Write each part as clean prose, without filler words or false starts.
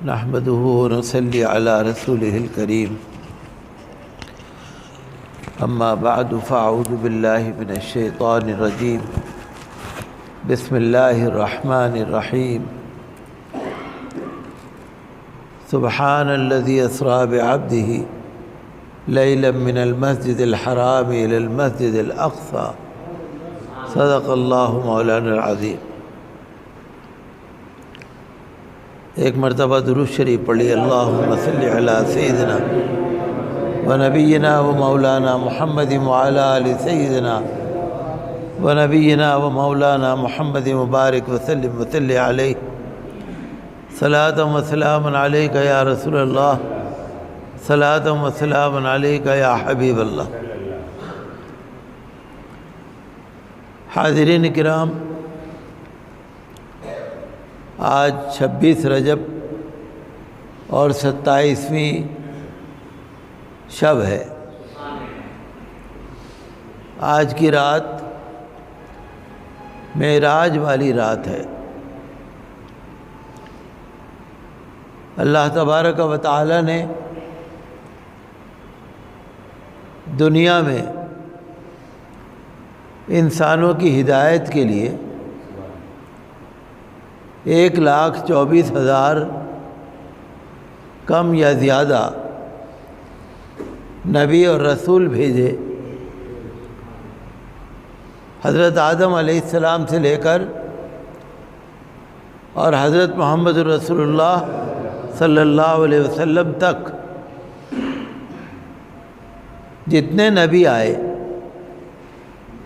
نحمده ونصلي على رسوله الكريم أما بعد فأعوذ بالله من الشيطان الرجيم بسم الله الرحمن الرحيم سبحان الذي أسرى بعبده ليلا من المسجد الحرام إلى المسجد الأقصى صدق الله مولانا العظيم۔ ایک مرتبہ درود شریف پڑھی، اللہم صلی علی سیدنا و نبینا و مولانا محمد وعلی آل سیدنا و نبینا و مولانا محمد مبارک وسلم وصلی علیہ صلاۃ و سلام علیک یا رسول اللہ، صلاۃ و سلام علیک یا حبیب اللہ۔ حاضرین کرام، آج 26 رجب اور 27ویں شب ہے۔ آج کی رات معراج والی رات ہے۔ اللہ تبارک و تعالی نے دنیا میں انسانوں کی ہدایت کے لیے 1,24,000 کم یا زیادہ نبی اور رسول بھیجے۔ حضرت آدم علیہ السلام سے لے کر اور حضرت محمد رسول اللہ صلی اللہ علیہ وسلم تک جتنے نبی آئے،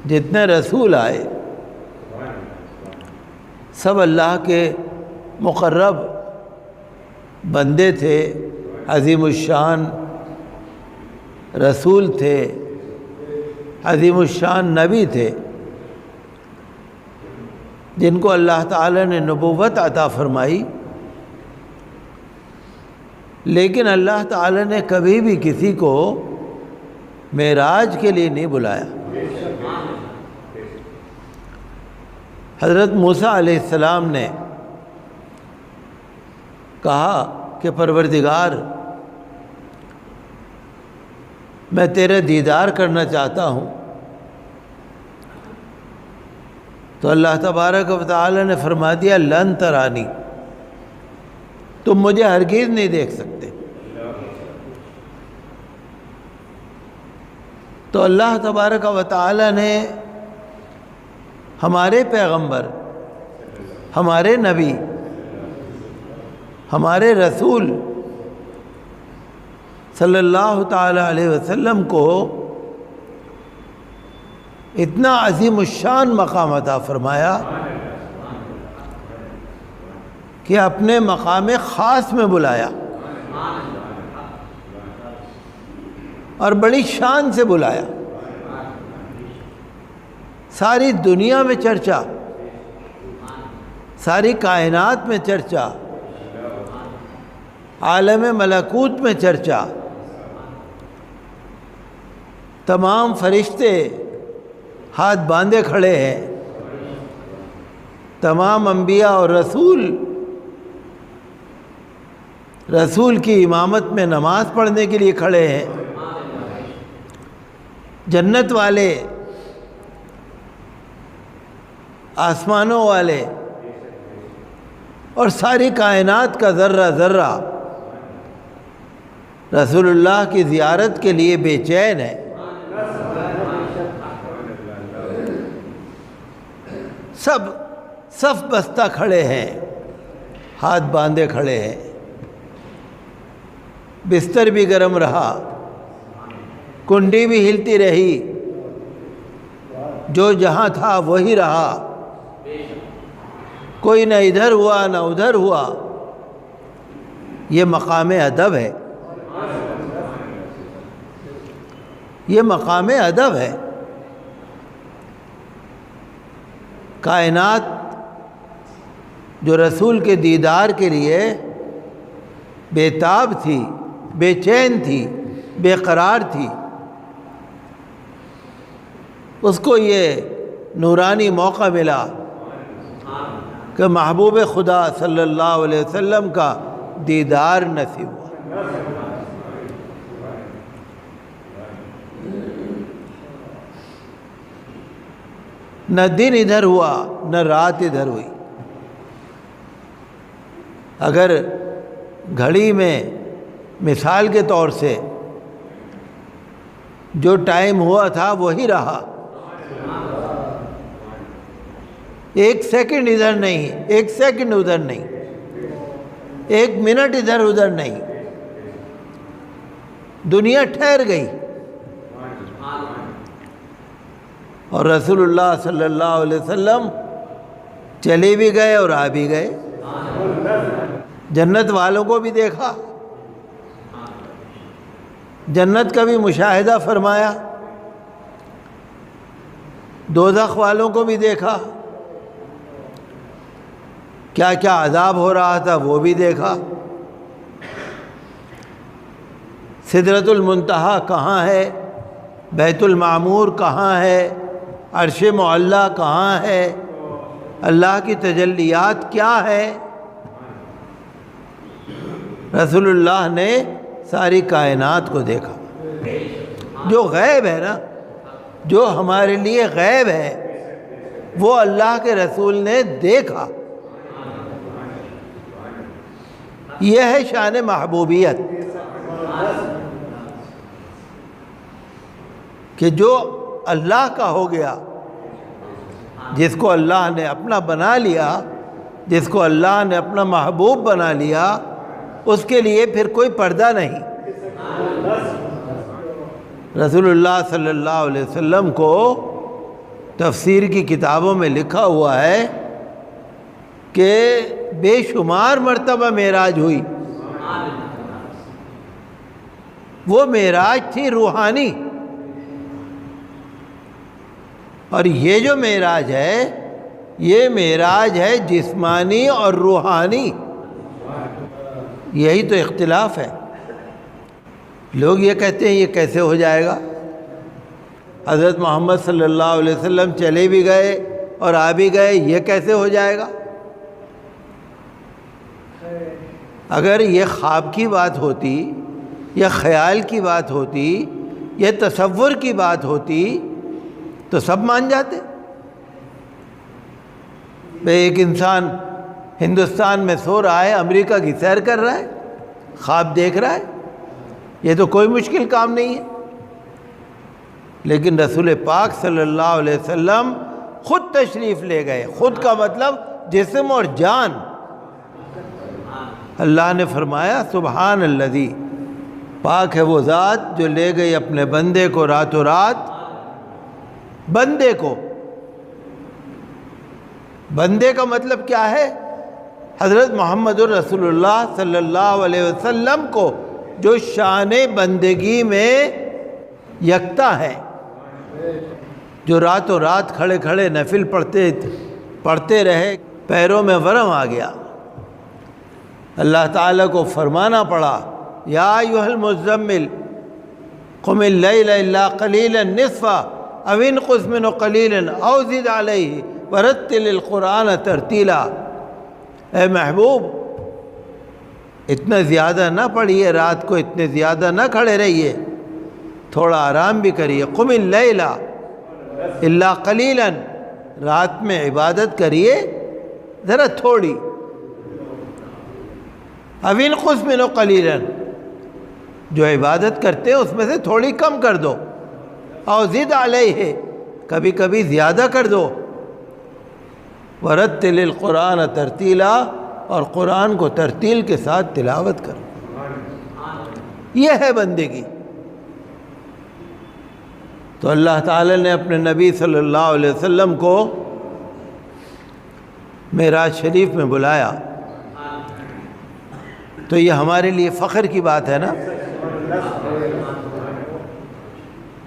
جتنے رسول آئے، سب اللہ کے مقرب بندے تھے، عظیم الشان رسول تھے، عظیم الشان نبی تھے، جن کو اللہ تعالی نے نبوت عطا فرمائی۔ لیکن اللہ تعالی نے کبھی بھی کسی کو معراج کے لیے نہیں بلایا۔ حضرت موسیٰ علیہ السلام نے کہا کہ پروردگار، میں تیرے دیدار کرنا چاہتا ہوں، تو اللہ تبارک و تعالی نے فرما دیا لن ترانی، تم مجھے ہرگز نہیں دیکھ سکتے۔ تو اللہ تبارک و تعالی نے ہمارے پیغمبر، ہمارے نبی، ہمارے رسول صلی اللہ تعالی علیہ وسلم کو اتنا عظیم الشان مقام عطا فرمایا کہ اپنے مقام خاص میں بلایا اور بڑی شان سے بلایا۔ ساری دنیا میں چرچا، ساری کائنات میں چرچا، عالم ملکوت میں چرچا، تمام فرشتے ہاتھ باندھے کھڑے ہیں، تمام انبیاء اور رسول کی امامت میں نماز پڑھنے کے لیے کھڑے ہیں۔ جنت والے، آسمانوں والے اور ساری کائنات کا ذرہ ذرہ رسول اللہ کی زیارت کے لیے بے چین ہے۔ سب صف بستہ کھڑے ہیں، ہاتھ باندھے کھڑے ہیں۔ بستر بھی گرم رہا، کنڈی بھی ہلتی رہی، جو جہاں تھا وہی رہا، کوئی نہ ادھر ہوا نہ ادھر ہوا۔ یہ مقام ادب ہے، یہ مقام ادب ہے۔ کائنات جو رسول کے دیدار کے لیے بے تاب تھی، بے چین تھی، بے قرار تھی، اس کو یہ نورانی موقع ملا کہ محبوب خدا صلی اللہ علیہ وسلم کا دیدار نصیب ہوا۔ نہ دن ادھر ہوا نہ رات ادھر ہوئی۔ اگر گھڑی میں مثال کے طور سے جو ٹائم ہوا تھا وہی رہا، ایک سیکنڈ ادھر نہیں، ایک سیکنڈ ادھر نہیں، ایک منٹ ادھر ادھر نہیں، دنیا ٹھہر گئی، اور رسول اللہ صلی اللہ علیہ وسلم چلے بھی گئے اور آ بھی گئے۔ جنت والوں کو بھی دیکھا، جنت کا بھی مشاہدہ فرمایا، دوزخ والوں کو بھی دیکھا، کیا کیا عذاب ہو رہا تھا وہ بھی دیکھا۔ سدرۃ المنتہا کہاں ہے، بیت المعمور کہاں ہے، عرش معلیٰ کہاں ہے، اللہ کی تجلیات کیا ہے، رسول اللہ نے ساری کائنات کو دیکھا۔ جو غیب ہے نا، جو ہمارے لیے غیب ہے، وہ اللہ کے رسول نے دیکھا۔ یہ ہے شان محبوبیت، کہ جو اللہ کا ہو گیا، جس کو اللہ نے اپنا بنا لیا، جس کو اللہ نے اپنا محبوب بنا لیا، اس کے لیے پھر کوئی پردہ نہیں۔ رسول اللہ صلی اللہ علیہ وسلم کو تفسیر کی کتابوں میں لکھا ہوا ہے کہ بے شمار مرتبہ معراج ہوئی۔ وہ معراج تھی روحانی، اور یہ جو معراج ہے یہ معراج ہے جسمانی اور روحانی۔ یہی تو اختلاف ہے۔ لوگ یہ کہتے ہیں یہ کیسے ہو جائے گا؟ حضرت محمد صلی اللہ علیہ وسلم چلے بھی گئے اور آ بھی گئے، یہ کیسے ہو جائے گا؟ اگر یہ خواب کی بات ہوتی یا خیال کی بات ہوتی یا تصور کی بات ہوتی تو سب مان جاتے۔ ایک انسان ہندوستان میں سو رہا ہے، امریکہ کی سیر کر رہا ہے، خواب دیکھ رہا ہے، یہ تو کوئی مشکل کام نہیں ہے۔ لیکن رسول پاک صلی اللہ علیہ وسلم خود تشریف لے گئے، خود کا مطلب جسم اور جان۔ اللہ نے فرمایا سبحان الذی، پاک ہے وہ ذات جو لے گئی اپنے بندے کو راتوں رات۔ بندے کو، بندے کا مطلب کیا ہے؟ حضرت محمد الرسول اللہ صلی اللہ علیہ وسلم کو، جو شان بندگی میں یکتا ہے، جو راتوں رات کھڑے کھڑے نفل پڑھتے رہے، پیروں میں ورم آ گیا، اللہ تعالیٰ کو فرمانا پڑا یا ایھا المزمل قم اللیل الا قلیلا نصفہ او انقص منہ قلیلا او زد علیہ ورتل القرآن ترتیلا۔ اے محبوب، اتنا زیادہ نہ پڑھیے، رات کو اتنے زیادہ نہ کھڑے رہیے، تھوڑا آرام بھی کریے۔ قم اللیل الا قلیلا، رات میں عبادت کریے ذرا تھوڑی۔ او انقص منہ قلیلا، جو عبادت کرتے ہیں اس میں سے تھوڑی کم کر دو۔ او زد علیہ، کبھی کبھی زیادہ کر دو۔ ورتل القرآن ترتیلا، اور قرآن کو ترتیل کے ساتھ تلاوت کرو۔ یہ ہے بندگی۔ تو اللہ تعالی نے اپنے نبی صلی اللہ علیہ وسلم کو معراج شریف میں بلایا، تو یہ ہمارے لیے فخر کی بات ہے نا۔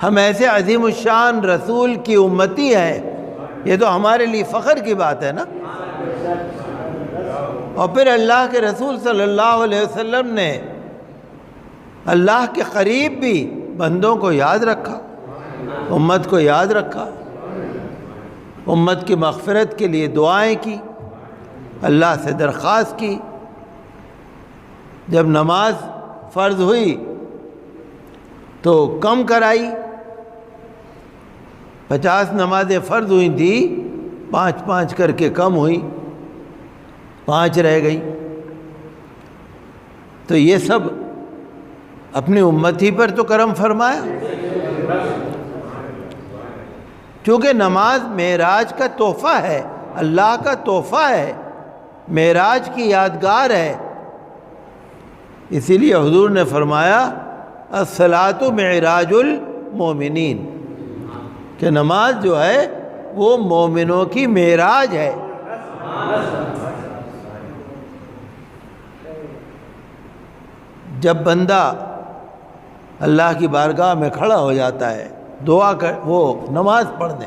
ہم ایسے عظیم الشان رسول کی امتی ہیں، یہ تو ہمارے لیے فخر کی بات ہے نا۔ اور پھر اللہ کے رسول صلی اللہ علیہ وسلم نے اللہ کے قریب بھی بندوں کو یاد رکھا، امت کو یاد رکھا، امت کی مغفرت کے لیے دعائیں کی، اللہ سے درخواست کی، جب نماز فرض ہوئی تو کم کرائی، 50 نمازیں فرض ہوئی تھیں، 5 کر کے کم ہوئی، 5 رہ گئی۔ تو یہ سب اپنی امتی پر تو کرم فرمایا، چونکہ نماز معراج کا تحفہ ہے، اللہ کا تحفہ ہے، معراج کی یادگار ہے۔ اسی لیے حضور نے فرمایا الصلاۃ معراج المومنین، کہ نماز جو ہے وہ مومنوں کی معراج ہے۔ جب بندہ اللہ کی بارگاہ میں کھڑا ہو جاتا ہے دعا کر، وہ نماز پڑھنے،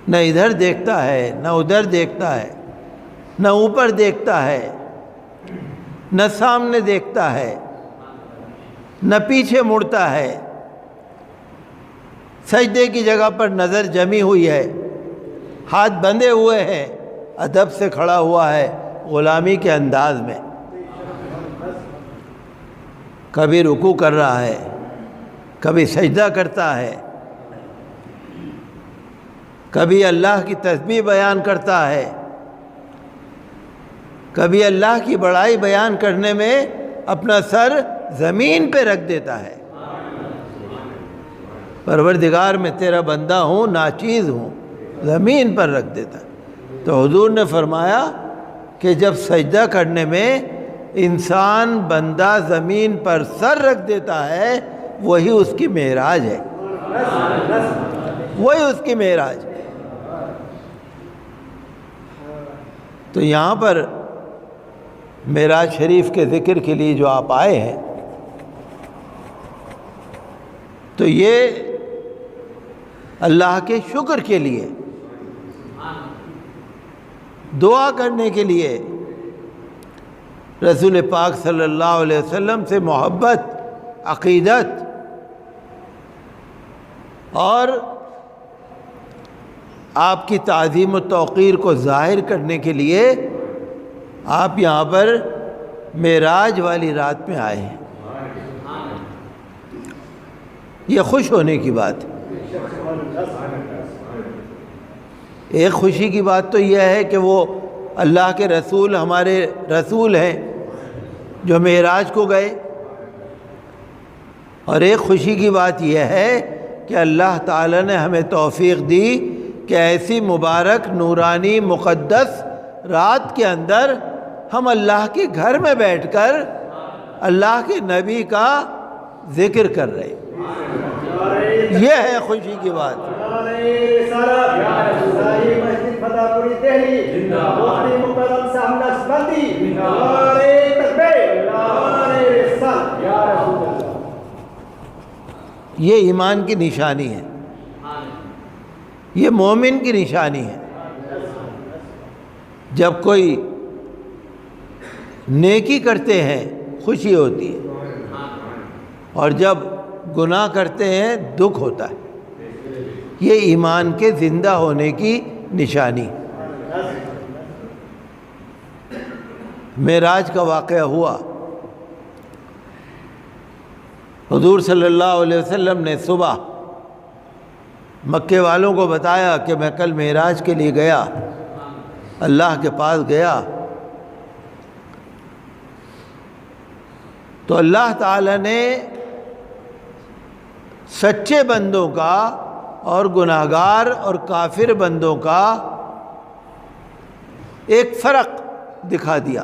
نہ ادھر دیکھتا ہے نہ ادھر دیکھتا ہے، نہ اوپر دیکھتا ہے نہ سامنے دیکھتا ہے، نہ پیچھے مڑتا ہے، سجدے کی جگہ پر نظر جمی ہوئی ہے، ہاتھ بندھے ہوئے ہیں، ادب سے کھڑا ہوا ہے، غلامی کے انداز میں، کبھی رکوع کر رہا ہے، کبھی سجدہ کرتا ہے، کبھی اللہ کی تسبیح بیان کرتا ہے، کبھی اللہ کی بڑائی بیان کرنے میں اپنا سر زمین پہ رکھ دیتا ہے، پروردگار میں تیرا بندہ ہوں، ناچیز ہوں، زمین پر رکھ دیتا ہے۔ تو حضور نے فرمایا کہ جب سجدہ کرنے میں انسان بندہ زمین پر سر رکھ دیتا ہے، وہی اس کی معراج ہے، وہی اس کی معراج۔ تو یہاں پر معراج شریف کے ذکر کے لیے جو آپ آئے ہیں، تو یہ اللہ کے شکر کے لیے، دعا کرنے کے لیے، رسول پاک صلی اللہ علیہ وسلم سے محبت، عقیدت اور آپ کی تعظیم و توقیر کو ظاہر کرنے کے لیے آپ یہاں پر معراج والی رات میں آئے ہیں۔ یہ خوش ہونے کی بات ہے۔ ایک خوشی کی بات تو یہ ہے کہ وہ اللہ کے رسول ہمارے رسول ہیں جو معراج کو گئے، اور ایک خوشی کی بات یہ ہے کہ اللہ تعالیٰ نے ہمیں توفیق دی کہ ایسی مبارک نورانی مقدس رات کے اندر ہم اللہ کے گھر میں بیٹھ کر اللہ کے نبی کا ذکر کر رہے ہیں۔ یہ ہے خوشی کی بات۔ یہ ایمان کی نشانی ہے، یہ مومن کی نشانی ہے۔ جب کوئی نیکی کرتے ہیں خوشی ہوتی ہے، اور جب گناہ کرتے ہیں دکھ ہوتا ہے۔ یہ ایمان کے زندہ ہونے کی نشانی۔ معراج کا واقعہ ہوا، حضور صلی اللہ علیہ وسلم نے صبح مکے والوں کو بتایا کہ میں کل معراج کے لیے گیا، اللہ کے پاس گیا، تو اللہ تعالیٰ نے سچے بندوں کا اور گناہگار اور کافر بندوں کا ایک فرق دکھا دیا۔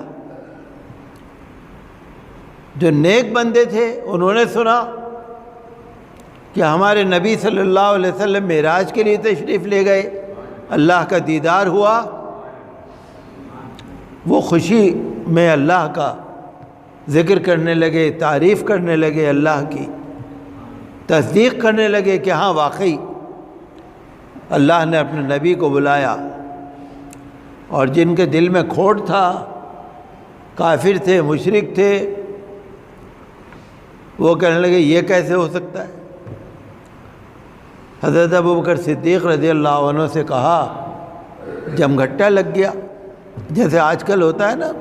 جو نیک بندے تھے انہوں نے سنا کہ ہمارے نبی صلی اللہ علیہ وسلم معراج کے لیے تشریف لے گئے، اللہ کا دیدار ہوا، وہ خوشی میں اللہ کا ذکر کرنے لگے، تعریف کرنے لگے، اللہ کی تصدیق کرنے لگے کہ ہاں واقعی اللہ نے اپنے نبی کو بلایا۔ اور جن کے دل میں کھوٹ تھا، کافر تھے، مشرک تھے، وہ کہنے لگے یہ کیسے ہو سکتا ہے؟ حضرت ابوبکر صدیق رضی اللہ عنہ سے کہا، جمگھٹا لگ گیا، جیسے آج کل ہوتا ہے نا،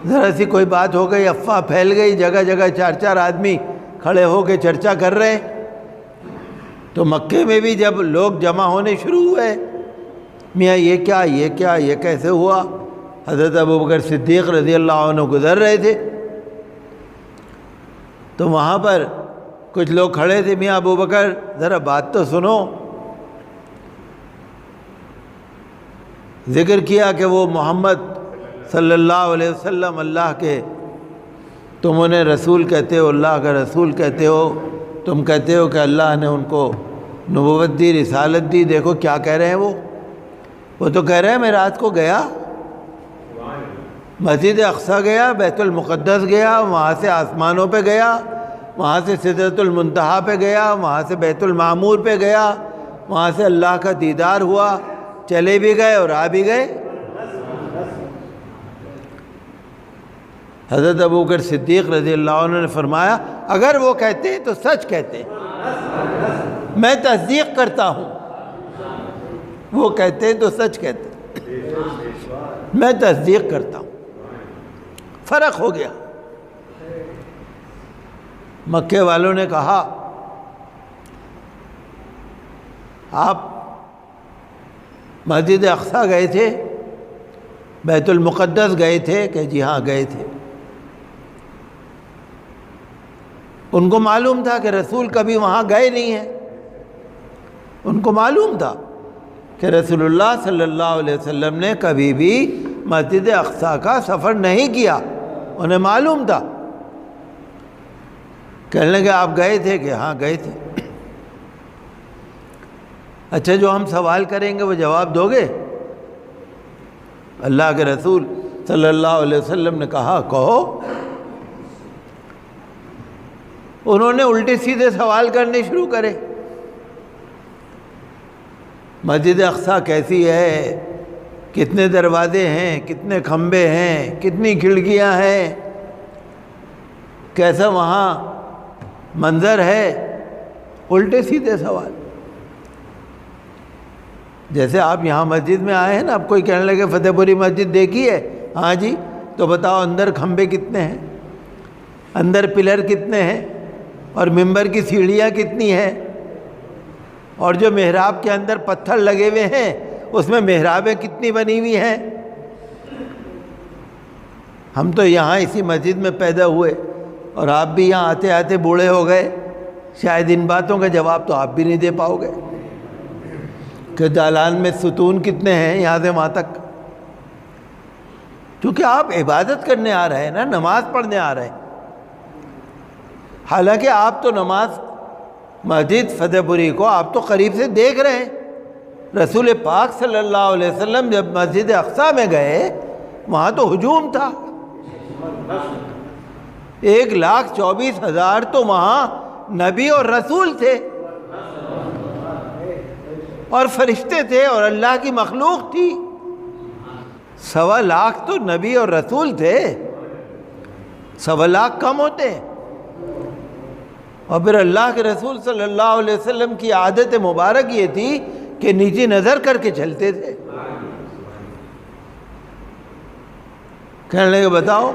ذرا سی کوئی بات ہو گئی، افواہ پھیل گئی، جگہ جگہ 4 آدمی کھڑے ہو کے چرچا کر رہے ہیں۔ تو مکے میں بھی جب لوگ جمع ہونے شروع ہوئے، میاں یہ کیا، یہ کیسے ہوا، حضرت ابوبکر صدیق رضی اللہ عنہ گزر رہے تھے، تو وہاں پر کچھ لوگ کھڑے تھے، میاں ابوبکر ذرا بات تو سنو۔ ذکر کیا کہ وہ محمد صلی اللہ علیہ وسلم اللہ کے، تم انہیں رسول کہتے ہو، اللہ کا رسول کہتے ہو، تم کہتے ہو کہ اللہ نے ان کو نبوت دی، رسالت دی، دیکھو کیا کہہ رہے ہیں وہ تو کہہ رہے ہیں میں رات کو گیا، مسجد اقصیٰ گیا، بیت المقدس گیا، وہاں سے آسمانوں پہ گیا، وہاں سے سدرۃ المنتہا پہ گیا، وہاں سے بیت المعمور پہ گیا، وہاں سے اللہ کا دیدار ہوا، چلے بھی گئے اور آ بھی گئے۔ حضرت ابوبکر صدیق رضی اللہ عنہ نے فرمایا اگر وہ کہتے ہیں تو سچ کہتے ہیں، میں تصدیق کرتا ہوں، وہ کہتے ہیں تو سچ کہتے ہیں، میں تصدیق کرتا ہوں۔ فرق ہو گیا۔ مکے والوں نے کہا آپ مسجد اقصیٰ گئے تھے، بیت المقدس گئے تھے؟ کہ جی ہاں گئے تھے۔ ان کو معلوم تھا کہ رسول کبھی وہاں گئے نہیں ہیں، ان کو معلوم تھا کہ رسول اللہ صلی اللہ علیہ وسلم نے کبھی بھی مسجد اقصیٰ کا سفر نہیں کیا، انہیں معلوم تھا۔ کہنے لگے آپ گئے تھے؟ کہ ہاں گئے تھے۔ اچھا جو ہم سوال کریں گے وہ جواب دو گے؟ اللہ کے رسول صلی اللہ علیہ وسلم نے کہا کہو۔ انہوں نے الٹے سیدھے سوال کرنے شروع کرے، مسجد اقصیٰ کیسی ہے، کتنے دروازے ہیں، کتنے کھمبے ہیں، کتنی کھڑکیاں ہیں، کیسا وہاں منظر ہے، الٹے سیدھے سوال۔ جیسے آپ یہاں مسجد میں آئے ہیں نا، اب کوئی کہنے لگے فتح پوری مسجد دیکھی ہے؟ ہاں جی، تو بتاؤ اندر کھمبے کتنے ہیں، اندر پلر کتنے ہیں، اور ممبر کی سیڑھیاں کتنی ہیں، اور جو محراب کے اندر پتھر لگے ہوئے ہیں اس میں محرابیں کتنی بنی ہوئی ہیں۔ ہم تو یہاں اسی مسجد میں پیدا ہوئے اور آپ بھی یہاں آتے آتے بوڑھے ہو گئے، شاید ان باتوں کا جواب تو آپ بھی نہیں دے پاؤ گے کہ دالان میں ستون کتنے ہیں یہاں سے وہاں تک، کیونکہ آپ عبادت کرنے آ رہے ہیں نا، نماز پڑھنے آ رہے ہیں۔ حالانکہ آپ تو نماز مسجد فتح پوری کو آپ تو قریب سے دیکھ رہے ہیں۔ رسول پاک صلی اللہ علیہ وسلم جب مسجد اقصیٰ میں گئے وہاں تو ہجوم تھا، 1,24,000 تو وہاں نبی اور رسول تھے اور فرشتے تھے اور اللہ کی مخلوق تھی۔ 1.25 تو نبی اور رسول تھے، 1.25 کم ہوتے ہیں۔ اور پھر اللہ کے رسول صلی اللہ علیہ وسلم کی عادت مبارک یہ تھی کہ نیچی نظر کر کے چلتے تھے۔ کہنے لگے بتاؤ،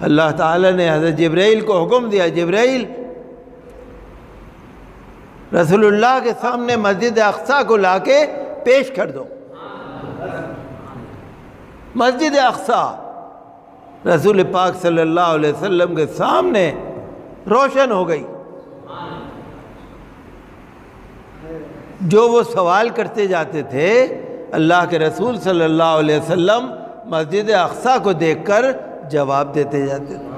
اللہ تعالیٰ نے حضرت جبرائیل کو حکم دیا، جبرائیل رسول اللہ کے سامنے مسجد اقصیٰ کو لا کے پیش کر دو۔ مسجد اقصیٰ رسول پاک صلی اللہ علیہ وسلم کے سامنے روشن ہو گئی۔ جو وہ سوال کرتے جاتے تھے اللہ کے رسول صلی اللہ علیہ وسلم مسجد اقصیٰ کو دیکھ کر جواب دیتے جاتے تھے۔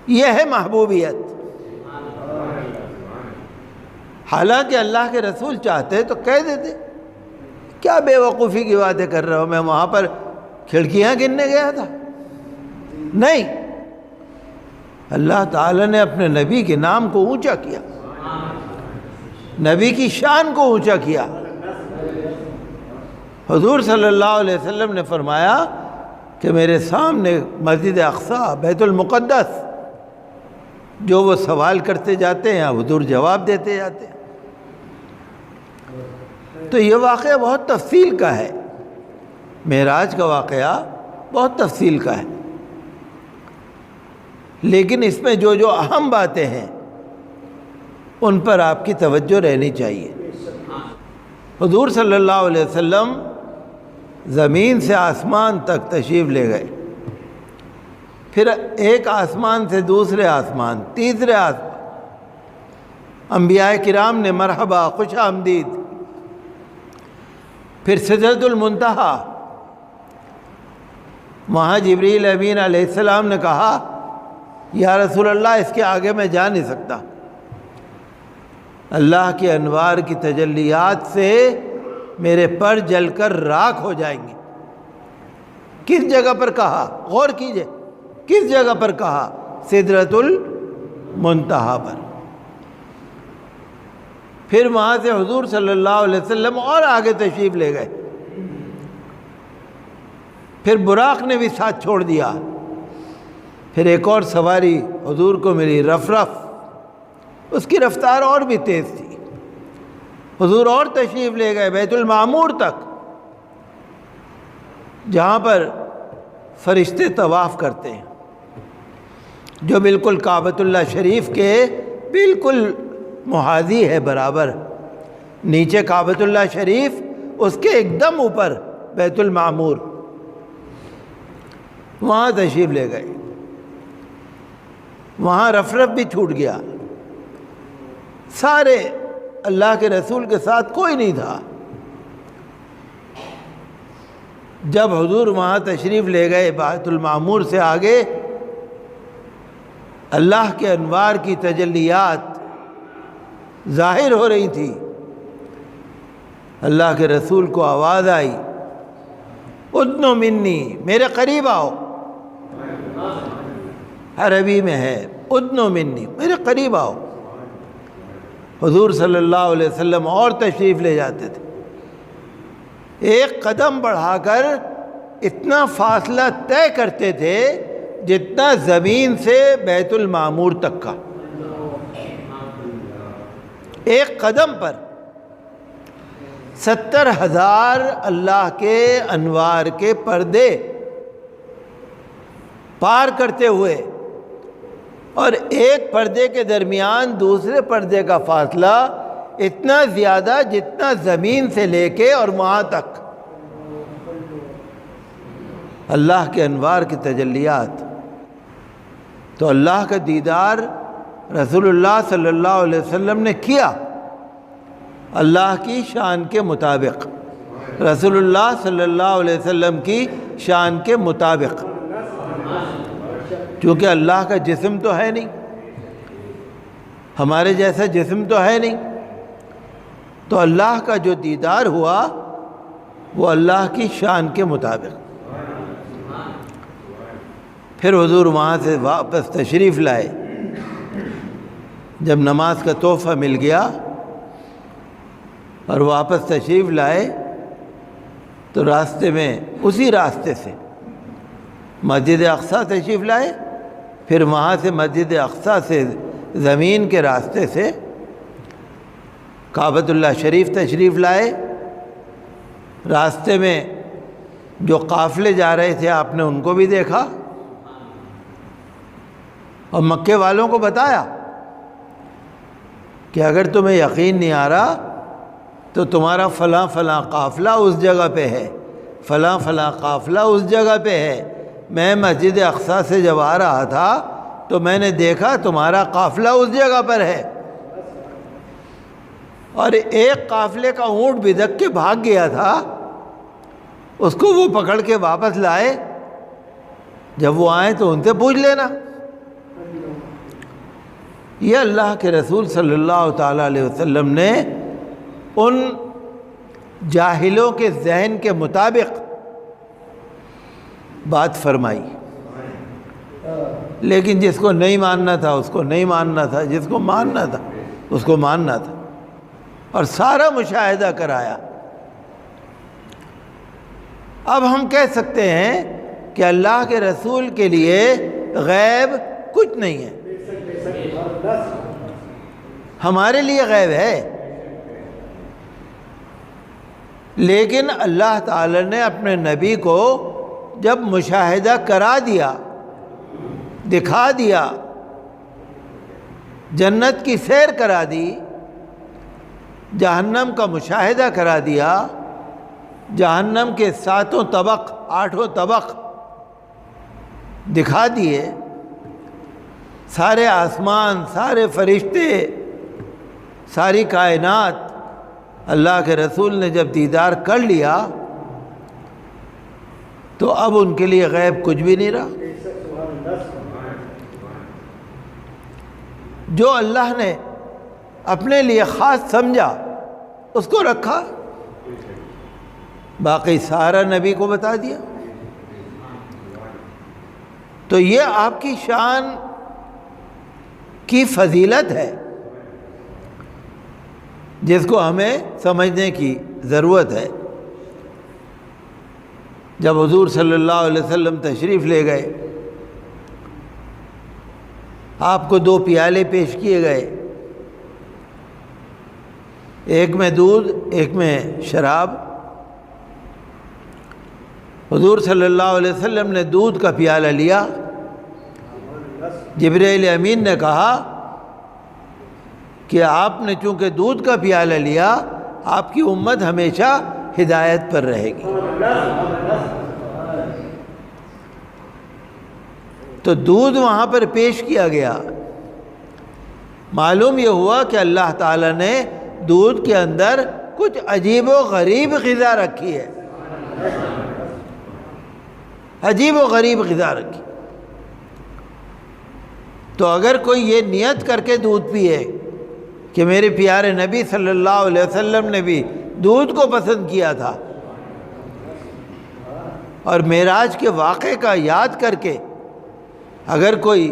یہ ہے محبوبیت۔ حالانکہ اللہ کے رسول چاہتے تو کہہ دیتے، کیا بے وقوفی کی باتیں کر رہے ہو، میں وہاں پر کھڑکیاں گننے گیا تھا؟ نہیں، اللہ تعالیٰ نے اپنے نبی کے نام کو اونچا کیا، نبی کی شان کو اونچا کیا۔ حضور صلی اللہ علیہ وسلم نے فرمایا کہ میرے سامنے مسجد اقصیٰ، بیت المقدس، جو وہ سوال کرتے جاتے ہیں حضور جواب دیتے جاتے ہیں۔ تو یہ واقعہ بہت تفصیل کا ہے، معراج کا واقعہ بہت تفصیل کا ہے، لیکن اس میں جو جو اہم باتیں ہیں ان پر آپ کی توجہ رہنی چاہیے۔ حضور صلی اللہ علیہ وسلم زمین سے آسمان تک تشریف لے گئے، پھر ایک آسمان سے دوسرے آسمان، تیسرے آسمان، انبیاء کرام نے مرحبا، خوش آمدید، پھر سدرۃ المنتہا، وہاں جبریل امین علیہ السلام نے کہا یا رسول اللہ اس کے آگے میں جا نہیں سکتا، اللہ کے انوار کی تجلیات سے میرے پر جل کر راکھ ہو جائیں گے۔ کس جگہ پر کہا؟ غور کیجئے، کس جگہ پر کہا؟ سدرۃ المنتہا پر۔ پھر وہاں سے حضور صلی اللہ علیہ وسلم اور آگے تشریف لے گئے، پھر براق نے بھی ساتھ چھوڑ دیا، پھر ایک اور سواری حضور کو ملی، رفرف، اس کی رفتار اور بھی تیز تھی، حضور اور تشریف لے گئے بیت المعمور تک، جہاں پر فرشتے طواف کرتے ہیں، جو بالکل کعبۃ اللہ شریف کے بالکل محاذی ہے، برابر، نیچے کعبۃ اللہ شریف، اس کے ایک دم اوپر بیت المعمور، وہاں تشریف لے گئے، وہاں رفرف بھی چھوٹ گیا، سارے اللہ کے رسول کے ساتھ کوئی نہیں تھا۔ جب حضور وہاں تشریف لے گئے بیت المعمور سے آگے، اللہ کے انوار کی تجلیات ظاہر ہو رہی تھی، اللہ کے رسول کو آواز آئی، ادنو منی، میرے قریب آؤ، عربی میں ہے ادنو منی، میرے قریب آؤ۔ حضور صلی اللہ علیہ وسلم اور تشریف لے جاتے تھے، ایک قدم بڑھا کر اتنا فاصلہ طے کرتے تھے جتنا زمین سے بیت المعمور تک کا، ایک قدم پر 70,000 اللہ کے انوار کے پردے پار کرتے ہوئے، اور ایک پردے کے درمیان دوسرے پردے کا فاصلہ اتنا زیادہ جتنا زمین سے لے کے اور وہاں تک اللہ کے انوار کی تجلیات۔ تو اللہ کا دیدار رسول اللہ صلی اللہ علیہ وسلم نے کیا، اللہ کی شان کے مطابق، رسول اللہ صلی اللہ علیہ وسلم کی شان کے مطابق، کیونکہ اللہ کا جسم تو ہے نہیں، ہمارے جیسا جسم تو ہے نہیں، تو اللہ کا جو دیدار ہوا وہ اللہ کی شان کے مطابق۔ پھر حضور وہاں سے واپس تشریف لائے، جب نماز کا تحفہ مل گیا اور واپس تشریف لائے تو راستے میں اسی راستے سے مسجد اقصیٰ تشریف لائے، پھر وہاں سے مسجد اقصیٰ سے زمین کے راستے سے کعبۃ اللہ شریف تشریف لائے۔ راستے میں جو قافلے جا رہے تھے آپ نے ان کو بھی دیکھا، اور مکے والوں کو بتایا کہ اگر تمہیں یقین نہیں آ رہا تو تمہارا فلاں فلاں قافلہ اس جگہ پہ ہے، فلاں فلاں قافلہ اس جگہ پہ ہے، میں مسجد اقصیٰ سے جب آ رہا تھا تو میں نے دیکھا تمہارا قافلہ اس جگہ پر ہے، اور ایک قافلے کا اونٹ بدک کے بھاگ گیا تھا، اس کو وہ پکڑ کے واپس لائے، جب وہ آئیں تو ان سے پوچھ لینا۔ یہ اللہ کے رسول صلی اللہ تعالیٰ علیہ وسلم نے ان جاہلوں کے ذہن کے مطابق بات فرمائی، لیکن جس کو نہیں ماننا تھا اس کو نہیں ماننا تھا، جس کو ماننا تھا اس کو ماننا تھا، اور سارا مشاہدہ کرایا۔ اب ہم کہہ سکتے ہیں کہ اللہ کے رسول کے لیے غیب کچھ نہیں ہے، ہمارے لیے غیب ہے۔ لیکن اللہ تعالی نے اپنے نبی کو جب مشاہدہ کرا دیا، دکھا دیا، جنت کی سیر کرا دی، جہنم کا مشاہدہ کرا دیا، جہنم کے 7 طبق 8 طبق دکھا دیے، سارے آسمان، سارے فرشتے، ساری کائنات اللہ کے رسول نے جب دیدار کر لیا تو اب ان کے لیے غیب کچھ بھی نہیں رہا۔ جو اللہ نے اپنے لیے خاص سمجھا اس کو رکھا، باقی سارا نبی کو بتا دیا۔ تو یہ آپ کی شان کی فضیلت ہے جس کو ہمیں سمجھنے کی ضرورت ہے۔ جب حضور صلی اللہ علیہ وسلم تشریف لے گئے، آپ کو 2 پیالے پیش کیے گئے، ایک میں دودھ، ایک میں شراب۔ حضور صلی اللہ علیہ وسلم نے دودھ کا پیالہ لیا، جبرائیل امین نے کہا کہ آپ نے چونکہ دودھ کا پیالہ لیا، آپ کی امت ہمیشہ ہدایت پر رہے گی۔ تو دودھ وہاں پر پیش کیا گیا۔ معلوم یہ ہوا کہ اللہ تعالیٰ نے دودھ کے اندر کچھ عجیب و غریب غذا رکھی ہے، عجیب و غریب غذا رکھی۔ تو اگر کوئی یہ نیت کر کے دودھ پیے کہ میرے پیارے نبی صلی اللہ علیہ وسلم نے بھی دودھ کو پسند کیا تھا، اور معراج کے واقعے کا یاد کر کے اگر کوئی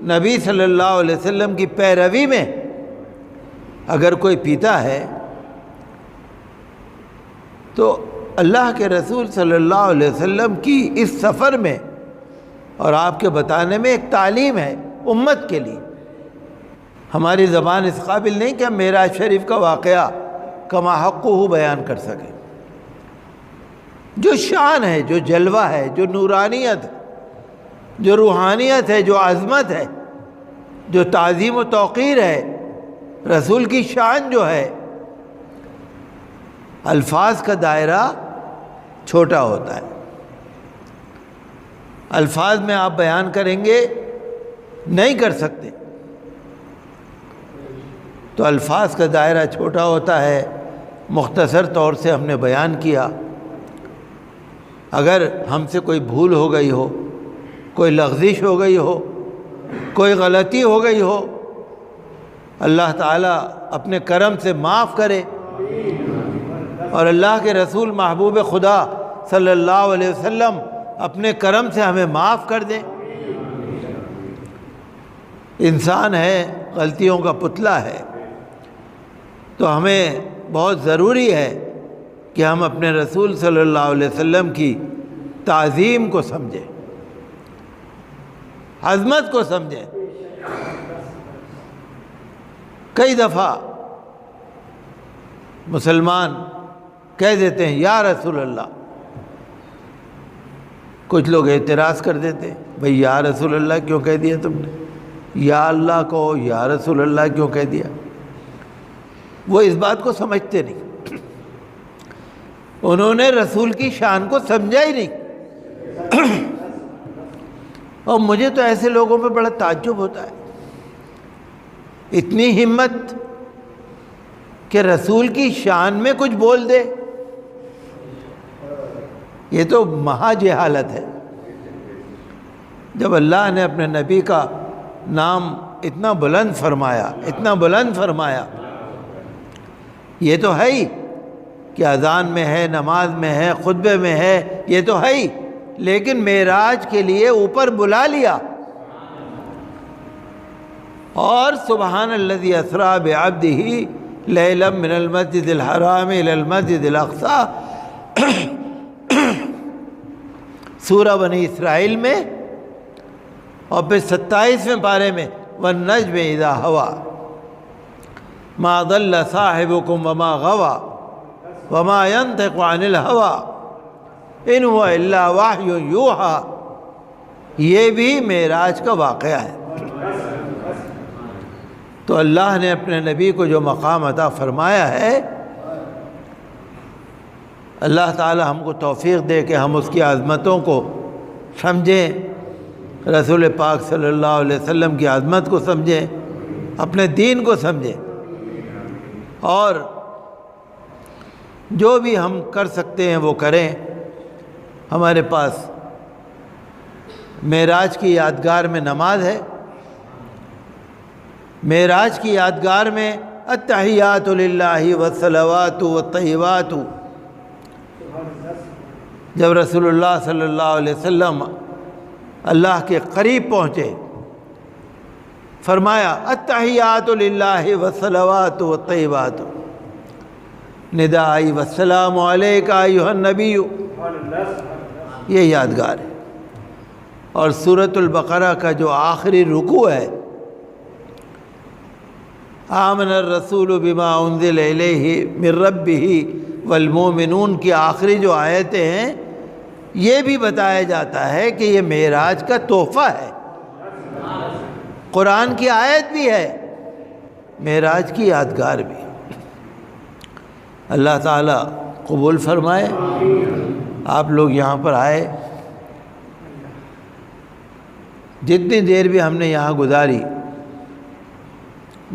نبی صلی اللہ علیہ وسلم کی پیروی میں اگر کوئی پیتا ہے تو اللہ کے رسول صلی اللہ علیہ وسلم کی اس سفر میں اور آپ کے بتانے میں ایک تعلیم ہے امت کے لیے۔ ہماری زبان اس قابل نہیں کہ ہم معراج شریف کا واقعہ کما حقہ بیان کر سکیں۔ جو شان ہے، جو جلوہ ہے، جو نورانیت، جو روحانیت ہے، جو عظمت ہے، جو تعظیم و توقیر ہے، رسول کی شان جو ہے، الفاظ کا دائرہ چھوٹا ہوتا ہے۔ الفاظ میں آپ بیان کریں گے نہیں کر سکتے، تو الفاظ کا دائرہ چھوٹا ہوتا ہے۔ مختصر طور سے ہم نے بیان کیا۔ اگر ہم سے کوئی بھول ہو گئی ہو، کوئی لغزش ہو گئی ہو، کوئی غلطی ہو گئی ہو، اللہ تعالیٰ اپنے کرم سے معاف کرے، اور اللہ کے رسول محبوب خدا صلی اللہ علیہ وسلم اپنے کرم سے ہمیں معاف کر دیں۔ انسان ہے، غلطیوں کا پتلا ہے، تو ہمیں بہت ضروری ہے کہ ہم اپنے رسول صلی اللہ علیہ وسلم کی تعظیم کو سمجھیں، عظمت کو سمجھیں۔ کئی دفعہ مسلمان کہہ دیتے ہیں یا رسول اللہ، کچھ لوگ اعتراض کر دیتے ہیں، بھئی یا رسول اللہ کیوں کہہ دیا تم نے؟ یا اللہ کو یا رسول اللہ کیوں کہہ دیا؟ وہ اس بات کو سمجھتے نہیں، انہوں نے رسول کی شان کو سمجھا ہی نہیں۔ اور مجھے تو ایسے لوگوں پہ بڑا تعجب ہوتا ہے، اتنی ہمت کہ رسول کی شان میں کچھ بول دے، یہ تو مہا جہالت ہے۔ جب اللہ نے اپنے نبی کا نام اتنا بلند فرمایا، اتنا بلند فرمایا، یہ تو ہے ہی کہ اذان میں ہے، نماز میں ہے، خطبے میں ہے، یہ تو ہے ہی، لیکن معراج کے لیے اوپر بلا لیا، اور سبحان الذی اسریٰ بعبدہ لیلا من المسجد الحرام الی المسجد الاقصی، سورہ بنی اسرائیل میں، اور پھر 27ویں پارے میں والنجم اذا ہوا ما ضل صاحبکم وما غویٰ وما ينطق عن الهوى ان هو الا وحی یوحی، یہ بھی معراج کا واقعہ ہے۔ تو اللہ نے اپنے نبی کو جو مقام عطا فرمایا ہے، اللہ تعالی ہم کو توفیق دے کہ ہم اس کی عظمتوں کو سمجھیں، رسول پاک صلی اللہ علیہ وسلم کی عظمت کو سمجھیں، اپنے دین کو سمجھیں، اور جو بھی ہم کر سکتے ہیں وہ کریں۔ ہمارے پاس معراج کی یادگار میں نماز ہے، معراج کی یادگار میں التحیات للہ والصلوات والطیبات۔ جب رسول اللہ صلی اللہ علیہ وسلم اللہ کے قریب پہنچے، فرمایا التحیات للہ والصلوات والطیبات، ندا آئی والسلام علیک ایھا النبی، یہ یادگار ہے۔ اور سورۃ البقرہ کا جو آخری رکوع ہے، آمن الرسول بما انزل الیہ من ربہ والمؤمنون کی آخری جو آیتیں ہیں، یہ بھی بتایا جاتا ہے کہ یہ معراج کا تحفہ ہے، قرآن کی آیت بھی ہے، معراج کی یادگار بھی۔ اللہ تعالیٰ قبول فرمائے۔ آپ لوگ یہاں پر آئے، جتنی دیر بھی ہم نے یہاں گزاری،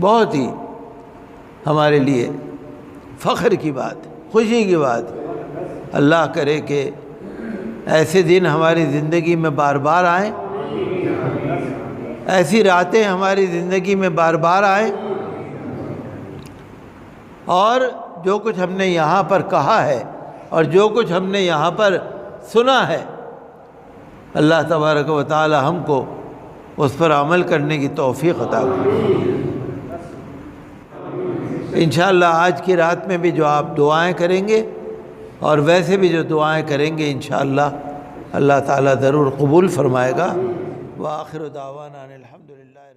بہت ہی ہمارے لیے فخر کی بات، خوشی کی بات۔ اللہ کرے کہ ایسے دن ہماری زندگی میں بار بار آئیں، ایسی راتیں ہماری زندگی میں بار بار آئیں، اور جو کچھ ہم نے یہاں پر کہا ہے اور جو کچھ ہم نے یہاں پر سنا ہے، اللہ تبارک و تعالی ہم کو اس پر عمل کرنے کی توفیق عطا کرے۔ انشاءاللہ آج کی رات میں بھی جو آپ دعائیں کریں گے اور ویسے بھی جو دعائیں کریں گے، انشاءاللہ اللہ تعالیٰ ضرور قبول فرمائے گا۔ وآخر دعوانا ان الحمدللہ۔